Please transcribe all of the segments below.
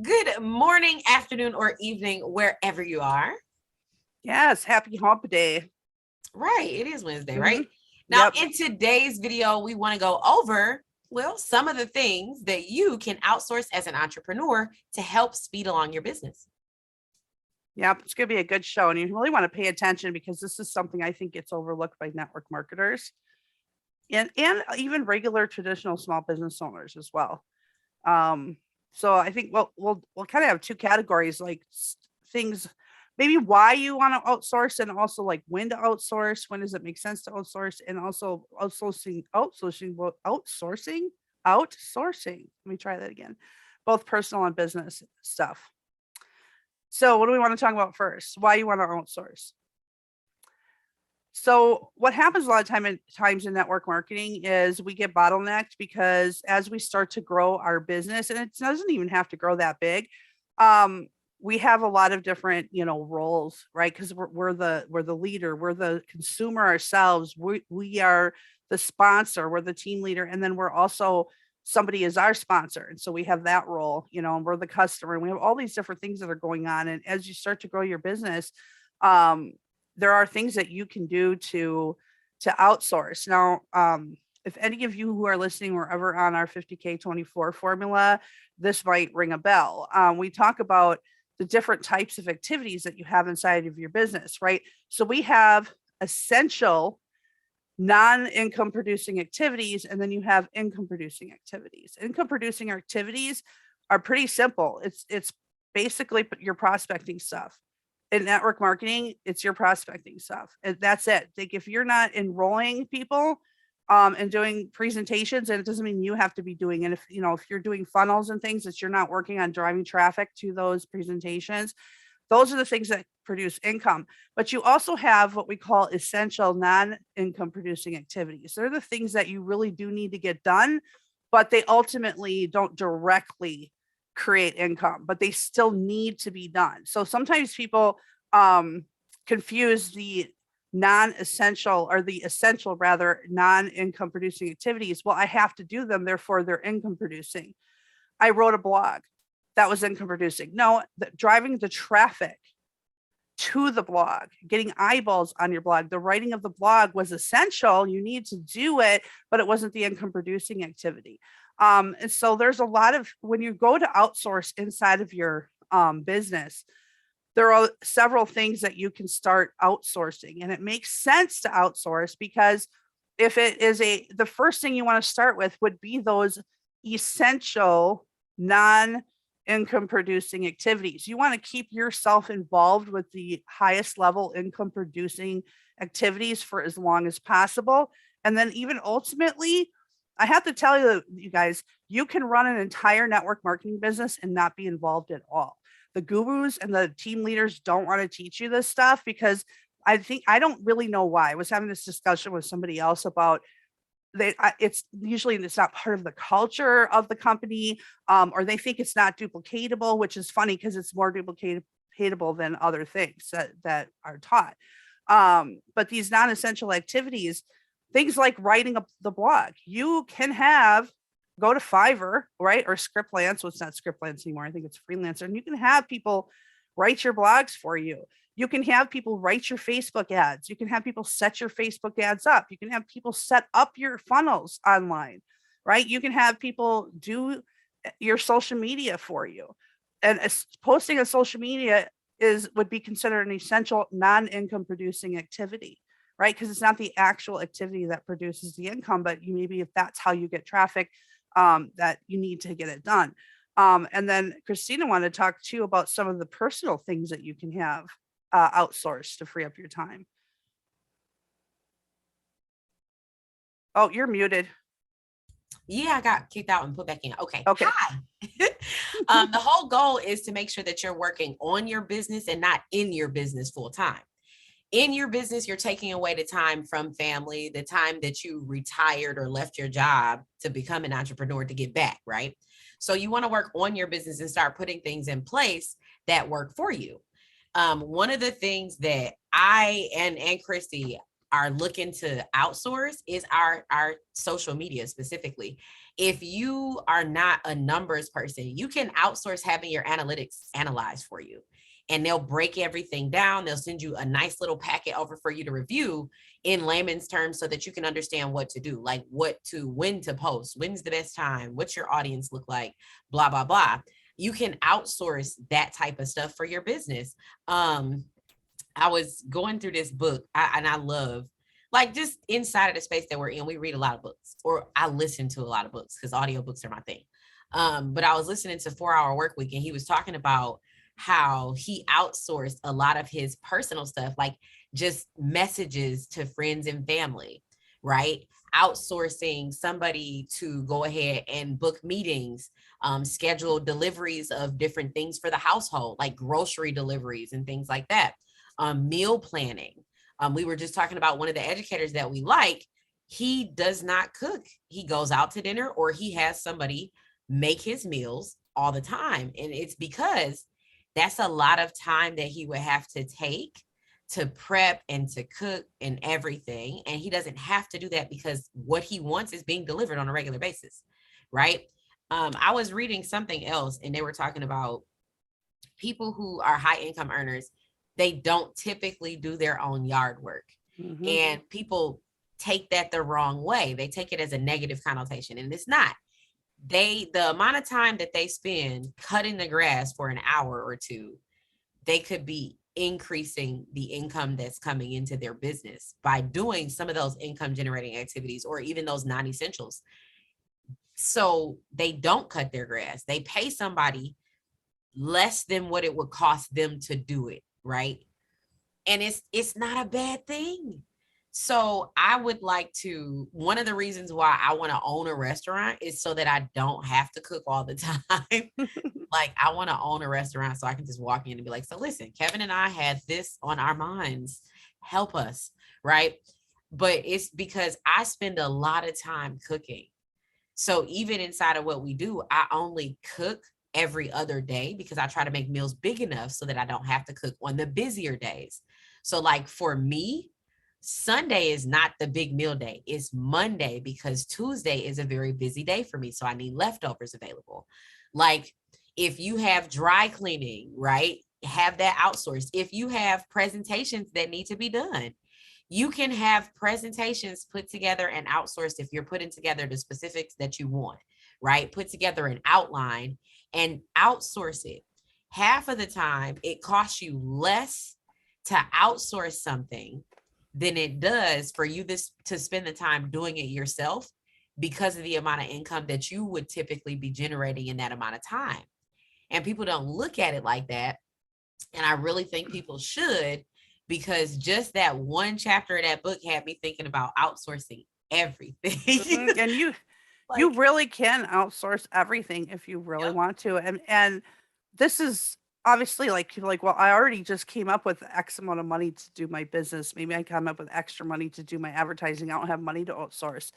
Good morning, afternoon, or evening, wherever you are. Yes, happy hump day. Right, it is Wednesday, hmm right? Now, Yep. in today's video, we want to go over, well, some of the things that you can outsource as an entrepreneur to help speed along your business. Yep. It's going to be a good show. And you really want to pay attention because this is something I think gets overlooked by network marketers and even regular traditional small business owners as well. Um, so I think we'll kind of have two categories like things, maybe why you want to outsource and also like when to outsource, when does it make sense to outsource, and also outsourcing. Let me try that again. Both personal and business stuff. So what do we want to talk about first? Why you want to outsource? So what happens a lot of times in network marketing is we get bottlenecked because as we start to grow our business, and it doesn't even have to grow that big, um, we have a lot of different, roles, right? Because we're the leader, we're the consumer ourselves, we are the sponsor, we're the team leader, and then we're also somebody is our sponsor, and so we have that role, and we're the customer, and we have all these different things that are going on. And as you start to grow your business, um, there are things that you can do to outsource. Now, if any of you who are listening were ever on our 50K24 formula, this might ring a bell. We talk about the different types of activities that you have inside of your business, right? So we have essential non-income producing activities, and then you have income producing activities. Income producing activities are pretty simple. It's basically your prospecting stuff. In network marketing, it's your prospecting stuff. And that's it. Like if you're not enrolling people and doing presentations, and it doesn't mean you have to be doing it. If you're doing funnels and things that you're not working on driving traffic to those presentations, those are the things that produce income. But you also have what we call essential non-income producing activities. They're the things that you really do need to get done, but they ultimately don't directly create income, but they still need to be done. So sometimes people confuse the non-essential or the essential rather non-income producing activities. Well, I have to do them, therefore they're income producing. I wrote a blog that was income producing. No, driving the traffic to the blog, getting eyeballs on your blog, the writing of the blog was essential. You need to do it, but it wasn't the income producing activity. And so there's a lot of, when you go to outsource inside of your business, there are several things that you can start outsourcing, and it makes sense to outsource because if it is the first thing you want to start with would be those essential non-income producing activities. You want to keep yourself involved with the highest level income producing activities for as long as possible. And then even ultimately, I have to tell you guys, you can run an entire network marketing business and not be involved at all. The gurus and the team leaders don't want to teach you this stuff because I don't really know why. I was having this discussion with somebody else about it's not part of the culture of the company, or they think it's not duplicatable, which is funny because it's more duplicatable than other things that are taught. But these non-essential activities, things like writing up the blog, you can go to Fiverr, right? Or Scriptlance. Well, it's not Scriptlance anymore. I think it's Freelancer. And you can have people write your blogs for you. You can have people write your Facebook ads. You can have people set your Facebook ads up. You can have people set up your funnels online, right? You can have people do your social media for you. And posting on social media would be considered an essential non-income producing activity, right? Because it's not the actual activity that produces the income, but maybe if that's how you get traffic, that you need to get it done. And then Christina wanted to talk too about some of the personal things that you can have outsourced to free up your time. Oh, you're muted. Yeah, I got kicked out and put back in. Okay. Okay. Hi. The whole goal is to make sure that you're working on your business and not in your business full time. In your business, you're taking away the time from family, the time that you retired or left your job to become an entrepreneur to get back, right? So you want to work on your business and start putting things in place that work for you. One of the things that I and Christy are looking to outsource is our social media specifically. If you are not a numbers person, you can outsource having your analytics analyzed for you. And they'll break everything down. They'll send you a nice little packet over for you to review in layman's terms so that you can understand what to do, like when to post, when's the best time, what's your audience look like, blah, blah, blah. You can outsource that type of stuff for your business. I was going through this book, and I love, like, just inside of the space that we're in, we read a lot of books, or I listen to a lot of books because audiobooks are my thing. But I was listening to 4 Hour Work Week, and he was talking about how he outsourced a lot of his personal stuff, like just messages to friends and family, right? Outsourcing somebody to go ahead and book meetings, schedule deliveries of different things for the household, like grocery deliveries and things like that. Meal planning. We were just talking about one of the educators that we like. He does not cook. He goes out to dinner, or he has somebody make his meals all the time. And it's because that's a lot of time that he would have to take to prep and to cook and everything. And he doesn't have to do that because what he wants is being delivered on a regular basis, right? I was reading something else, and they were talking about people who are high income earners. They don't typically do their own yard work. Mm-hmm. And people take that the wrong way. They take it as a negative connotation, and it's not. The amount of time that they spend cutting the grass for an hour or two, they could be increasing the income that's coming into their business by doing some of those income generating activities, or even those non-essentials. So they don't cut their grass. They pay somebody less than what it would cost them to do it, right? And it's not a bad thing. So I would like to, one of the reasons why I want to own a restaurant is so that I don't have to cook all the time. Like, I want to own a restaurant so I can just walk in and be like, so listen, Kevin and I had this on our minds. Help us, right? But it's because I spend a lot of time cooking. So even inside of what we do, I only cook every other day because I try to make meals big enough so that I don't have to cook on the busier days. So like for me, Sunday is not the big meal day. It's Monday, because Tuesday is a very busy day for me. So I need leftovers available. Like if you have dry cleaning, right? Have that outsourced. If you have presentations that need to be done, you can have presentations put together and outsourced if you're putting together the specifics that you want, right? Put together an outline and outsource it. Half of the time, it costs you less to outsource something than it does for you to spend the time doing it yourself, because of the amount of income that you would typically be generating in that amount of time. And people don't look at it like that. And I really think people should, because just that one chapter of that book had me thinking about outsourcing everything. Mm-hmm. And you really can outsource everything if you really want to. And this is obviously like people like, well, I already just came up with X amount of money to do my business. Maybe I come up with extra money to do my advertising. I don't have money to outsource.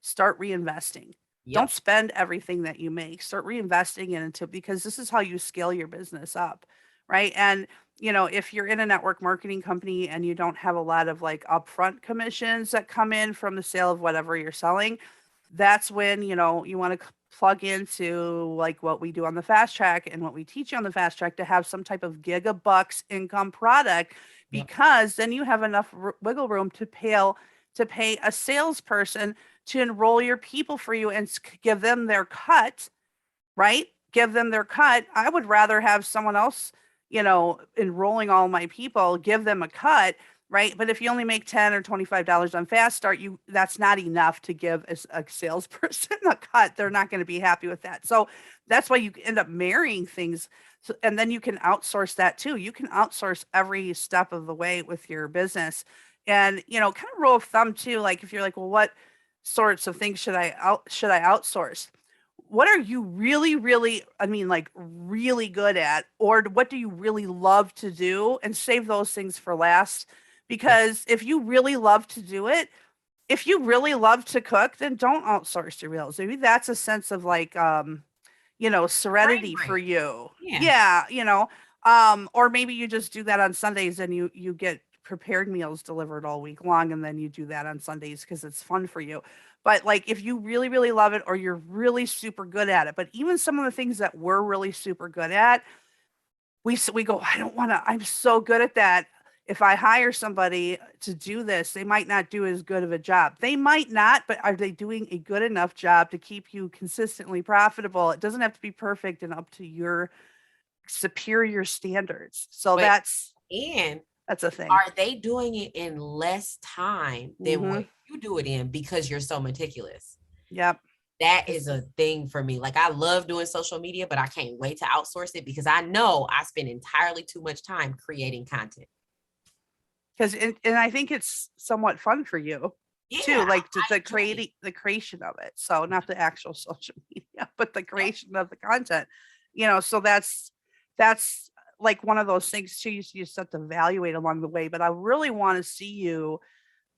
Start reinvesting. Don't spend everything that you make. Start reinvesting into, because this is how you scale your business up, right? And if you're in a network marketing company and you don't have a lot of like upfront commissions that come in from the sale of whatever you're selling, that's when, you want to plug into like what we do on the fast track and what we teach you on the fast track to have some type of gigabucks income product, because then you have enough wiggle room to pay a salesperson to enroll your people for you and give them their cut, right? Give them their cut. I would rather have someone else, enrolling all my people, give them a cut, right? But if you only make $10 or $25 on Fast Start, that's not enough to give a salesperson a cut. They're not going to be happy with that. So that's why you end up marrying things. So, and then you can outsource that too. You can outsource every step of the way with your business. And, kind of rule of thumb too, like if you're like, well, what sorts of things should I outsource? What are you really, really, really good at? Or what do you really love to do? And save those things for last. Because if you really love to do it, if you really love to cook, then don't outsource your meals. Maybe that's a sense of like, serenity for you. Yeah. Or maybe you just do that on Sundays and you get prepared meals delivered all week long, and then you do that on Sundays because it's fun for you. But like if you really, really love it or you're really super good at it, but even some of the things that we're really super good at, we go, I don't want to, I'm so good at that. If I hire somebody to do this, they might not do as good of a job. They might not, but are they doing a good enough job to keep you consistently profitable? It doesn't have to be perfect and up to your superior standards. So But that's a thing. are they doing it in less time than what you do it in because you're so meticulous? Yep. That is a thing for me. Like I love doing social media, but I can't wait to outsource it because I know I spend entirely too much time creating content. Because and I think it's somewhat fun for you too, like the creation of it. So not the actual social media, but the creation of the content. So that's like one of those things too. You just have to evaluate along the way. But I really want to see you,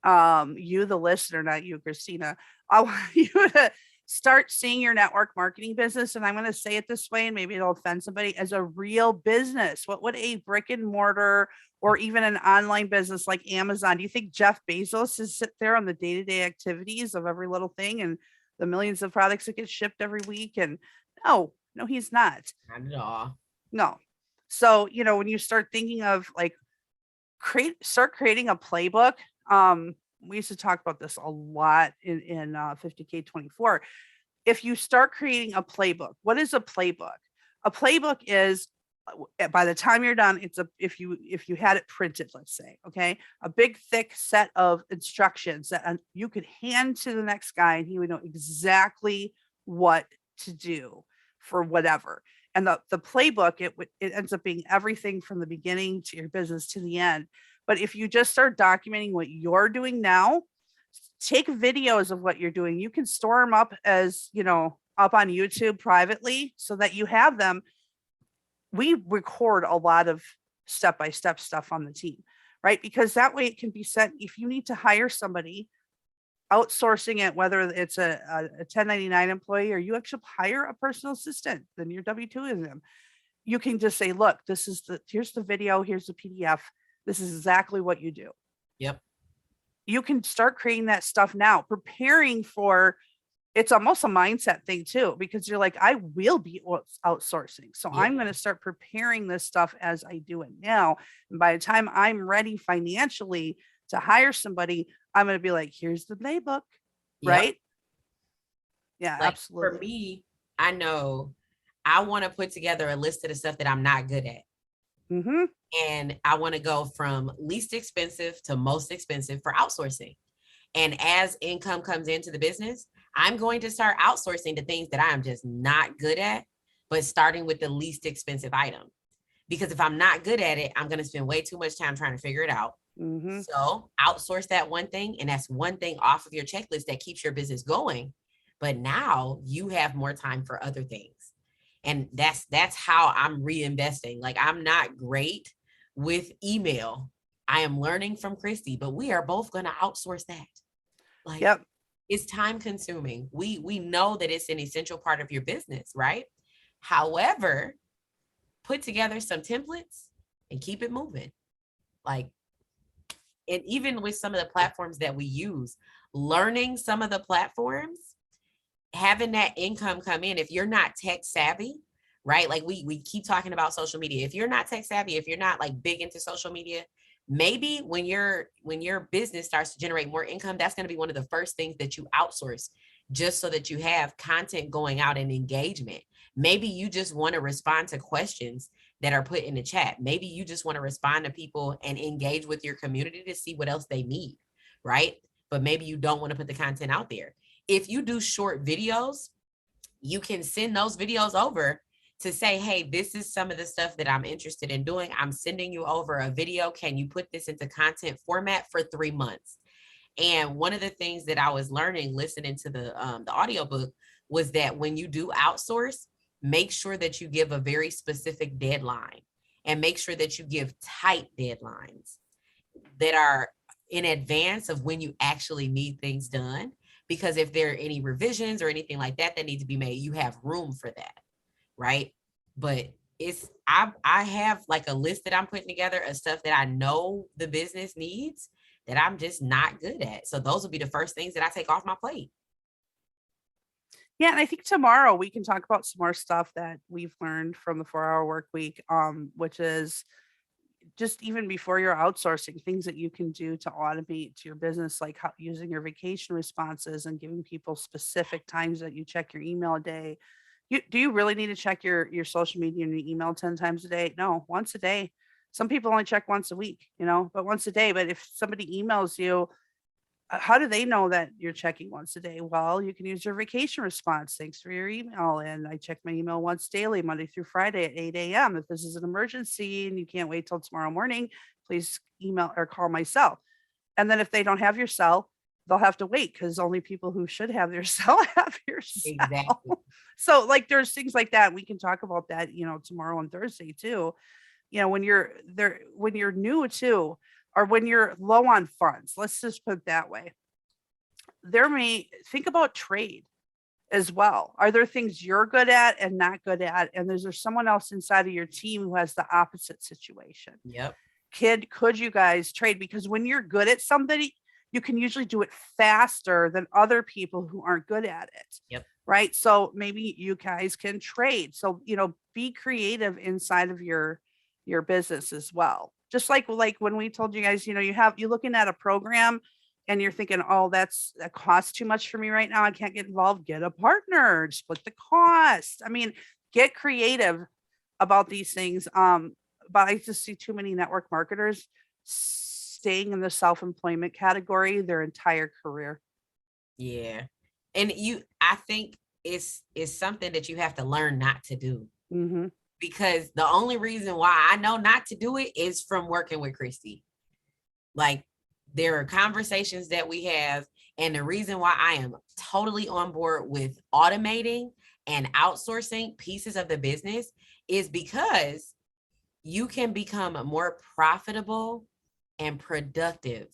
you the listener, not you, Christina. I want you to start seeing your network marketing business, and I'm going to say it this way, and maybe it'll offend somebody, as a real business. What would a brick and mortar or even an online business like Amazon, do you think Jeff Bezos is sit there on the day-to-day activities of every little thing and the millions of products that get shipped every week? And no, he's not. Not at all. No. So, when you start thinking of like start creating a playbook, we used to talk about this a lot in 50K24. If you start creating a playbook, what is a playbook? A playbook is, by the time you're done, it's if you had it printed, let's say, okay, a big thick set of instructions that you could hand to the next guy and he would know exactly what to do for whatever. And the playbook, it ends up being everything from the beginning to your business to the end. But if you just start documenting what you're doing now, take videos of what you're doing. You can store them up as, up on YouTube privately so that you have them. We record a lot of step-by-step stuff on the team, right? Because that way it can be sent. If you need to hire somebody, outsourcing it, whether it's a 1099 employee or you actually hire a personal assistant, then you're W-2ing them. You can just say, look, here's the video, here's the PDF. This is exactly what you do. Yep. You can start creating that stuff now, preparing for, it's almost a mindset thing too, because you're like, I will be outsourcing. So I'm going to start preparing this stuff as I do it now. And by the time I'm ready financially to hire somebody, I'm going to be like, here's the playbook, right? Yeah, like, absolutely. For me, I know I want to put together a list of the stuff that I'm not good at. Mm-hmm. And I want to go from least expensive to most expensive for outsourcing. And as income comes into the business, I'm going to start outsourcing the things that I am just not good at, but starting with the least expensive item. Because if I'm not good at it, I'm going to spend way too much time trying to figure it out. Mm-hmm. So outsource that one thing, and that's one thing off of your checklist that keeps your business going. But now you have more time for other things. And that's how I'm reinvesting. Like, I'm not great with email. I am learning from Christy, but we are both going to outsource that. Like, yep. It's time consuming. We know that it's an essential part of your business, right? However, put together some templates and keep it moving. Like, and even with some of the platforms that we use, learning some of the platforms, having that income come in. If you're not tech savvy, right? Like we keep talking about social media. If you're not tech savvy, if you're not like big into social media, maybe when your business starts to generate more income, that's going to be one of the first things that you outsource, just so that you have content going out and engagement. Maybe you just want to respond to questions that are put in the chat. Maybe you just want to respond to people and engage with your community to see what else they need, right? But maybe you don't want to put the content out there. If you do short videos, you can send those videos over to say, hey, this is some of the stuff that I'm interested in doing. I'm sending you over a video. Can you put this into content format for 3 months? And one of the things that I was learning listening to the audiobook was that when you do outsource, make sure that you give a very specific deadline, and make sure that you give tight deadlines that are in advance of when you actually need things done. Because if there are any revisions or anything like that that need to be made, you have room for that, right? But I have like a list that I'm putting together of stuff that I know the business needs that I'm just not good at. So those will be the first things that I take off my plate. Yeah, and I think tomorrow we can talk about some more stuff that we've learned from the 4-hour work week, which is just even before you're outsourcing, things that you can do to automate your business, like how, using your vacation responses and giving people specific times that you check your email a day. Do you really need to check your social media and your email 10 times a day? No, once a day. Some people only check once a week, but once a day. But if somebody emails you, how do they know that you're checking once a day? Well, you can use your vacation response. Thanks for your email. And I check my email once daily, Monday through Friday at 8 a.m. If this is an emergency and you can't wait till tomorrow morning, please email or call my cell. And then if they don't have your cell, they'll have to wait because only people who should have their cell have your cell. Exactly. So, like, there's things like that. We can talk about that, tomorrow and Thursday too. When you're there, when you're new too, or when you're low on funds, let's just put it that way. Think about trade as well. Are there things you're good at and not good at? And is there someone else inside of your team who has the opposite situation? Yep. Could you guys trade? Because when you're good at somebody, you can usually do it faster than other people who aren't good at it. Yep. Right. So maybe you guys can trade. So, be creative inside of your business as well. Just like when we told you guys, you're looking at a program and you're thinking, oh, that costs too much for me right now. I can't get involved. Get a partner, split the cost. I mean, get creative about these things. But I just see too many network marketers staying in the self-employment category their entire career. Yeah. And I think it's something that you have to learn not to do. Mm-hmm. Because the only reason why I know not to do it is from working with Christy. Like, there are conversations that we have, and the reason why I am totally on board with automating and outsourcing pieces of the business is because you can become more profitable and productive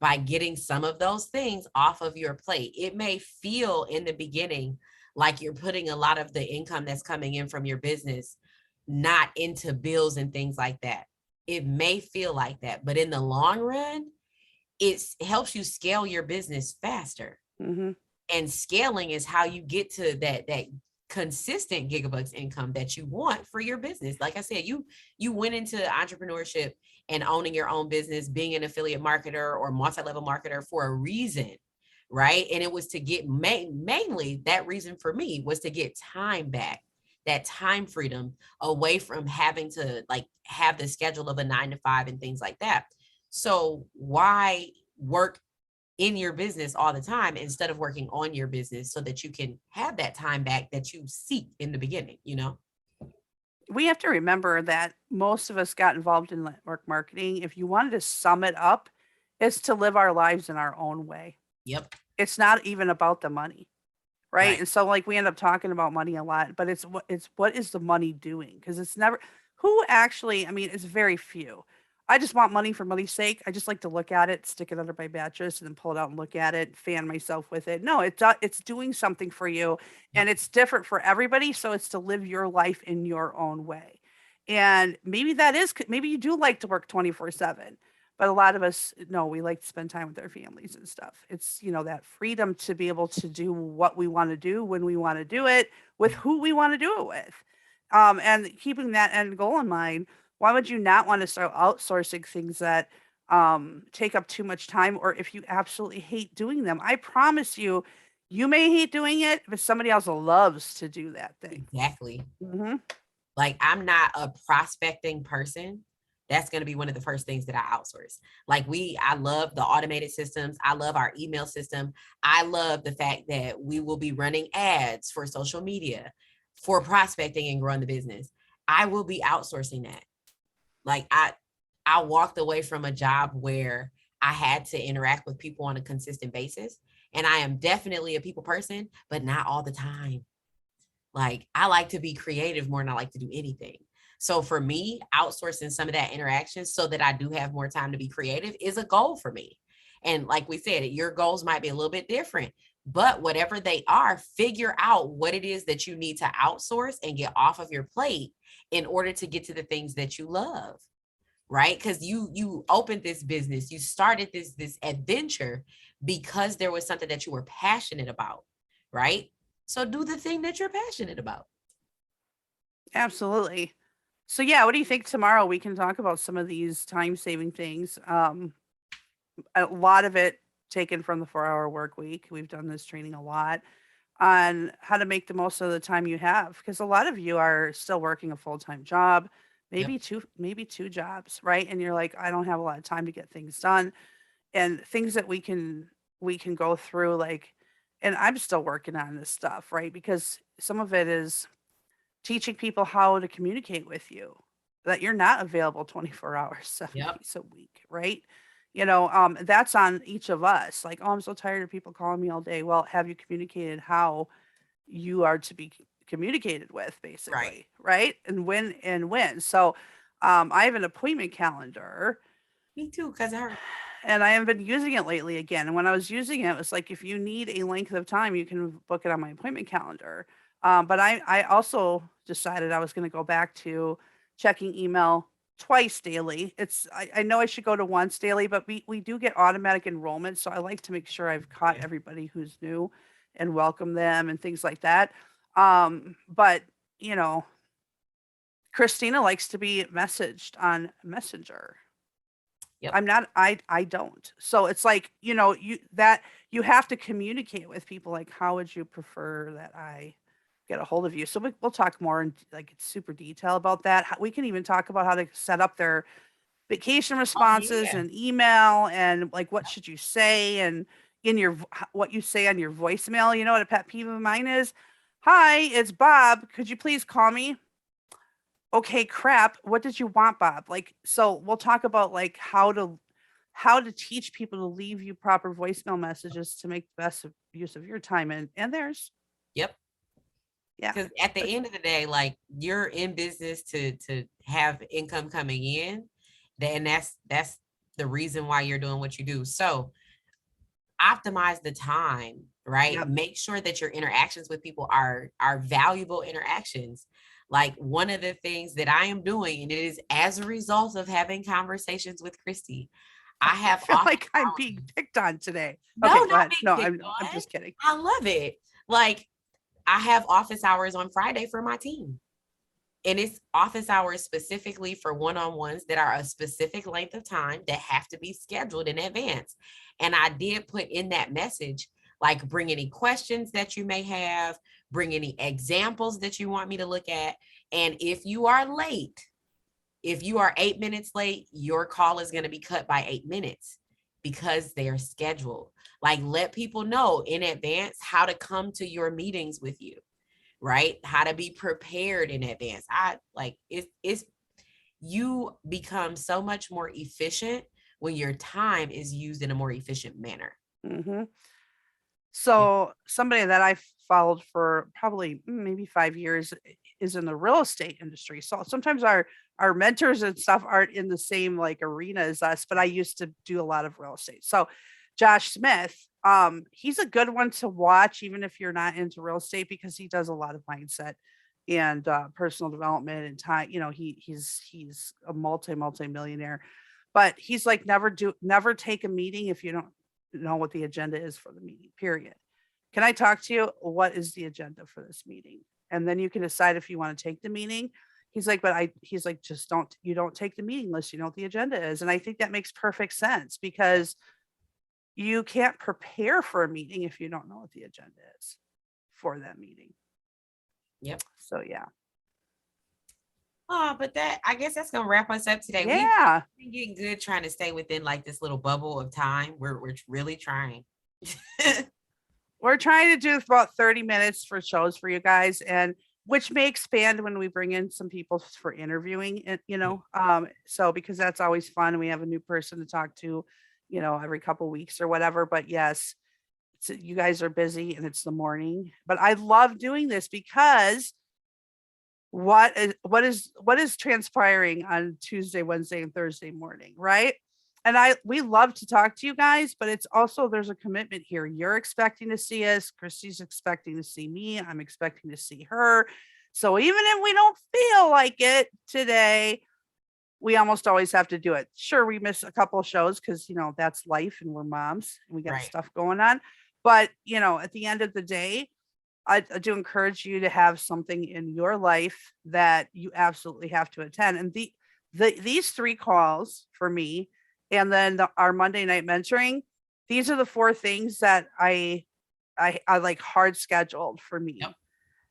by getting some of those things off of your plate. It may feel in the beginning like you're putting a lot of the income that's coming in from your business not into bills and things like that. It may feel like that, but in the long run, it helps you scale your business faster. Mm-hmm. And scaling is how you get to that consistent gigabucks income that you want for your business. Like I said, you went into entrepreneurship and owning your own business, being an affiliate marketer or multi-level marketer for a reason, right? And it was to get mainly that reason for me was to get time back, that time freedom away from having to have the schedule of a 9 to 5 and things like that. So why work in your business all the time instead of working on your business so that you can have that time back that you seek in the beginning, We have to remember that most of us got involved in network marketing. If you wanted to sum it up, it's to live our lives in our own way. Yep. It's not even about the money. Right. Right. And so we end up talking about money a lot, but it's what is the money doing? Because it's never who actually, it's very few. I just want money for money's sake. I just like to look at it, stick it under my mattress, and then pull it out and look at it, fan myself with it. No, it's doing something for you, and it's different for everybody. So it's to live your life in your own way. And maybe maybe you do like to work 24/7. But a lot of us, no, we like to spend time with our families and stuff. It's, that freedom to be able to do what we want to do when we want to do it with who we want to do it with. And keeping that end goal in mind, why would you not want to start outsourcing things that take up too much time, or if you absolutely hate doing them? I promise you, you may hate doing it, but somebody else loves to do that thing. Exactly. Mm-hmm. Like, I'm not a prospecting person. That's going to be one of the first things that I outsource. I love the automated systems. I love our email system. I love the fact that we will be running ads for social media for prospecting and growing the business. I will be outsourcing that. I walked away from a job where I had to interact with people on a consistent basis. And I am definitely a people person, but not all the time. I like to be creative more than I like to do anything. So for me, outsourcing some of that interaction so that I do have more time to be creative is a goal for me. And like we said, your goals might be a little bit different, but whatever they are, figure out what it is that you need to outsource and get off of your plate in order to get to the things that you love, right? Because you opened this business, you started this adventure because there was something that you were passionate about, right? So do the thing that you're passionate about. Absolutely. So yeah, what do you think tomorrow we can talk about some of these time-saving things? A lot of it taken from the 4-hour work week. We've done this training a lot on how to make the most of the time you have, because a lot of you are still working a full-time job, Yep. maybe two jobs, right? And you're like, I don't have a lot of time to get things done, and things that we can go through, like, and I'm still working on this stuff, right? Because some of it is teaching people how to communicate with you, that you're not available 24 hours, 7 Yep. days a week, right? That's on each of us. Like, oh, I'm so tired of people calling me all day. Well, have you communicated how you are to be communicated with, Right. basically, right? And when. So I have an appointment calendar, Me too, because her. and I haven't been using it lately again. And when I was using it, it was like, if you need a length of time, you can book it on my appointment calendar. But I also decided I was going to go back to checking email twice daily. I know I should go to once daily, but we do get automatic enrollment. So I like to make sure I've caught Yeah. everybody who's new and welcome them and things like that. But you know, Christina likes to be messaged on Messenger. Yep. I'm not, I don't. So it's like, you have to communicate with people, like, how would you prefer that I get a hold of you? So we'll talk more in like super detail about that. We can even talk about how to set up their vacation Oh responses yeah. and email, and like what should you say, and what you say on your voicemail. You know what a pet peeve of mine is? Hi, it's Bob. Could you please call me? Okay, crap. What did you want, Bob? Like, so we'll talk about like how to teach people to leave you proper voicemail messages to make the best use of your time and theirs. Yep. Yeah. Because at the end of the day, like you're in business to have income coming in, then that's the reason why you're doing what you do. So optimize the time, right? Yep. Make sure that your interactions with people are valuable interactions. Like one of the things that I am doing, and it is as a result of having conversations with Christy, I I have feel office like I'm being hours. picked on today. No, Okay, go not ahead. being No, picked I'm on. just kidding. I love it. Like I have office hours on Friday for my team. And it's office hours specifically for one-on-ones that are a specific length of time that have to be scheduled in advance. And I did put in that message, like bring any questions that you may have, bring any examples that you want me to look at. And if you are late, if you are 8 minutes late, your call is going to be cut by 8 minutes because they're scheduled. Like let people know in advance how to come to your meetings with you, right? How to be prepared in advance. I like it's you become so much more efficient when your time is used in a more efficient manner. Hmm. Yeah. So somebody that I followed for probably maybe 5 years is in the real estate industry. So sometimes our mentors and stuff aren't in the same like arena as us, but I used to do a lot of real estate. So Josh Smith, he's a good one to watch, even if you're not into real estate, because he does a lot of mindset and personal development and time. He's a multi millionaire, but he's like, never take a meeting if you don't know what the agenda is for the meeting, period. Can I talk to you? What is the agenda for this meeting? And then you can decide if you want to take the meeting. He's like, just you don't take the meeting unless you know what the agenda is. And I think that makes perfect sense, because you can't prepare for a meeting if you don't know what the agenda is for that meeting. Yep. So yeah. Oh, but that I guess that's gonna wrap us up today. We've Yeah. been getting good trying to stay within like this little bubble of time. We're really trying. We're trying to do about 30 minutes for shows for you guys, and which may expand when we bring in some people for interviewing it, so because that's always fun. We have a new person to talk to, every couple weeks or whatever. But yes, you guys are busy and it's the morning, but I love doing this because what is transpiring on Tuesday, Wednesday, and Thursday morning, right? And we love to talk to you guys, but it's also, there's a commitment here. You're expecting to see us. Christy's expecting to see me. I'm expecting to see her. So even if we don't feel like it today, we almost always have to do it. Sure, we miss a couple of shows because, that's life and we're moms and we got Right. stuff going on. But, at the end of the day, I do encourage you to have something in your life that you absolutely have to attend. And these 3 calls for me, and then our Monday night mentoring, these are the 4 things that I like hard scheduled for me. Yep.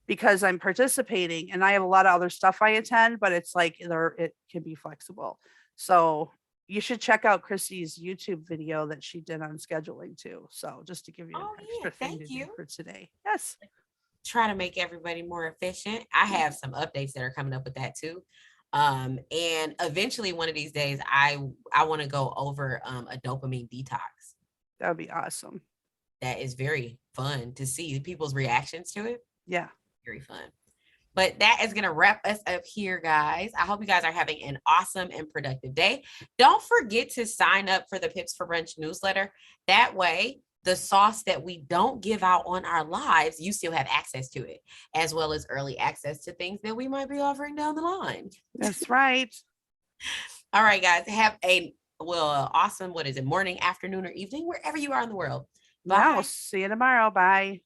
Because I'm participating and I have a lot of other stuff I attend, but it's like it can be flexible. So you should check out Chrissy's YouTube video that she did on scheduling too. So just to give you an extra thing to do for today. Yes. Try to make everybody more efficient. I have some updates that are coming up with that too. And eventually one of these days I want to go over a dopamine detox. That would be awesome. That is very fun to see people's reactions to it. Yeah. Very fun. But that is going to wrap us up here, guys. I hope you guys are having an awesome and productive day. Don't forget to sign up for the Pips for Brunch newsletter. That way, the sauce that we don't give out on our lives, you still have access to it, as well as early access to things that we might be offering down the line. That's right. All right, guys. Have awesome, morning, afternoon, or evening, wherever you are in the world. Bye. Yeah, we'll see you tomorrow. Bye.